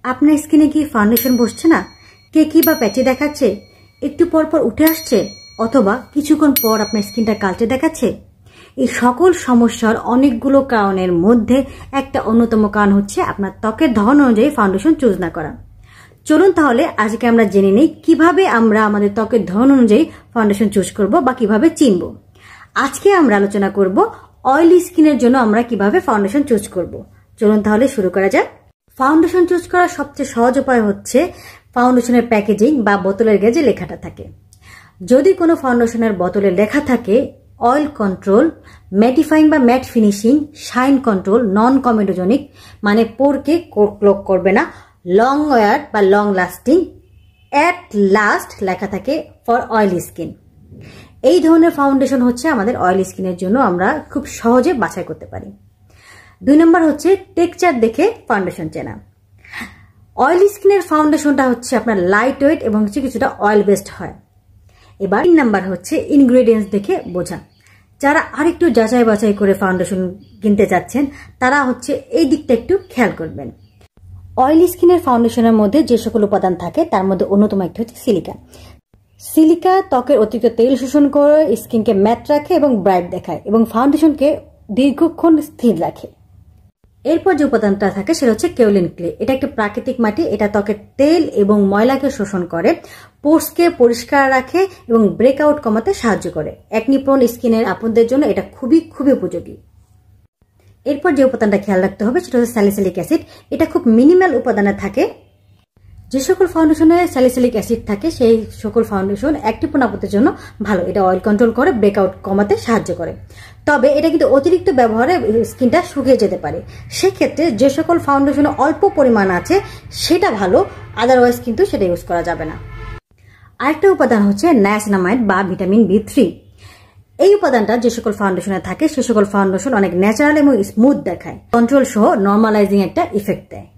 আপনার স্কিনে কি ফাউন্ডেশন বসছে না, কে কি বা প্যাচে দেখাচ্ছে, একটু পর পর উঠে আসছে, অথবা কিছুক্ষণ পর আপনার স্কিনটা কালচে দেখাচ্ছে? এই সকল সমস্যার অনেকগুলো কারণের মধ্যে একটা অন্যতম কারণ হচ্ছে আপনার ত্বকের ধরন অনুযায়ী ফাউন্ডেশন চুজ না করা। চলুন তাহলে আজকে আমরা জেনে নিই কিভাবে আমরা আমাদের ত্বকের ধরন অনুযায়ী ফাউন্ডেশন চুজ করব বা কিভাবে চিনব। আজকে আমরা আলোচনা করব অয়েলি স্কিনের জন্য আমরা কিভাবে ফাউন্ডেশন চুজ করব। চলুন তাহলে শুরু করা যাক। ফাউন্ডেশন চুজ করার সবচেয়ে সহজ উপায় হচ্ছে ফাউন্ডেশনের প্যাকেজিং বা বোতলের গায়ে যে লেখাটা থাকে। যদি কোনো ফাউন্ডেশনের বোতলে লেখা থাকে অয়েল কন্ট্রোল, ম্যাটিফাইং বা mat finishing, shine control, non comedogenic মানে পোরকে ক্লগ করবে না, লং ওয়ার বা লং লাস্টিং, অ্যাট লাস্ট লেখা থাকে ফর অয়েলি স্কিন, এই ধরনের ফাউন্ডেশন হচ্ছে আমাদের অয়েলি স্কিনের জন্য আমরা খুব সহজে বাছাই করতে পারি। 2 নম্বর হচ্ছে টেক্সচার দেখে ফাউন্ডেশন চেনা। অয়েলি স্কিনের ফাউন্ডেশনটা হচ্ছে আপনার লাইট ওয়েট এবং হচ্ছে কিছুটা অয়েল বেসড হয়। এবার 3 নাম্বার হচ্ছে ইনগ্রেডিয়েন্টস দেখে বোঝা। যারা আরেকটু যাচাই বাছাই করে ফাউন্ডেশন কিনতে যাচ্ছেন তারা হচ্ছে এই দিকটা একটু খেয়াল করবেন। অয়েলি স্কিনের ফাউন্ডেশনের মধ্যে যে সকল উপাদান থাকে তার মধ্যে অন্যতম একটা হচ্ছে সিলিকা। সিলিকা ত্বকের অতিরিক্ত তেল শোষণ করে স্কিনকে ম্যাট রাখে এবং ব্রাইট দেখায় এবং ফাউন্ডেশনকে দীর্ঘক্ষণ স্থির রাখে। এরপর যে উপাদানটা থাকে সেটা হচ্ছে কেওলিন ক্লে। এটা একটা প্রাকৃতিক মাটি, এটা ত্বকের তেল এবং ময়লাকে শোষণ করে, পোর্সকে পরিষ্কার রাখে এবং ব্রেকআউট কমাতে সাহায্য করে। একনি প্রোন স্কিনের আপনদের জন্য এটা খুবই উপযোগী। এরপর যে উপাদানটা খেয়াল রাখতে হবে সেটা হচ্ছে স্যালিসিলিক অ্যাসিড। এটা খুব মিনিমাল উপাদানে থাকে। যে সকল ফাউন্ডেশনে স্যালিসিলিক অ্যাসিড থাকে সেই সকল ফাউন্ডেশন অ্যাক্টিভ প্রোন আপনদের জন্য ভালো। এটা অয়েল কন্ট্রোল করে, ব্রেকআউট কমাতে সাহায্য করে। তবে এটা কিন্তু অতিরিক্ত ব্যবহারে স্কিনটা শুকিয়ে যেতে পারে। সেক্ষেত্রে যে সকল ফাউন্ডেশনে অল্প পরিমাণ আছে সেটা ভালো, আদারওয়াইজ কিন্তু সেটা ইউজ করা যাবে না। আরেকটা উপাদান হচ্ছে নায়াসিনামাইড বা ভিটামিন B3। এই উপাদানটা যে সকল ফাউন্ডেশনে থাকে সে সকল ফাউন্ডেশন অনেক ন্যাচারাল এবং স্মুথ দেখায়, কন্ট্রোল সহ নর্মালাইজিং একটা ইফেক্ট দেয়।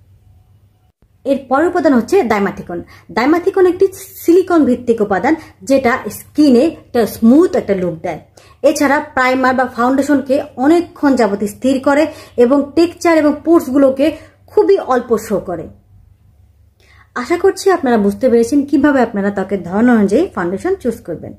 এর পরের উপাদান হচ্ছে ডাইমাথিকন। ডাইমাথিকন একটি সিলিকন ভিত্তিক উপাদান যেটা স্কিনে একটা স্মুথ একটা লুক দেয়। এছাড়া প্রাইমার বা ফাউন্ডেশনকে অনেকক্ষণ যাবত স্থির করে এবং টেক্সচার এবং পোর্সগুলোকে খুবই অল্প শো করে। আশা করছি আপনারা বুঝতে পেরেছেন কিভাবে আপনারা ত্বকের ধরন অনুযায়ী ফাউন্ডেশন চুজ করবেন।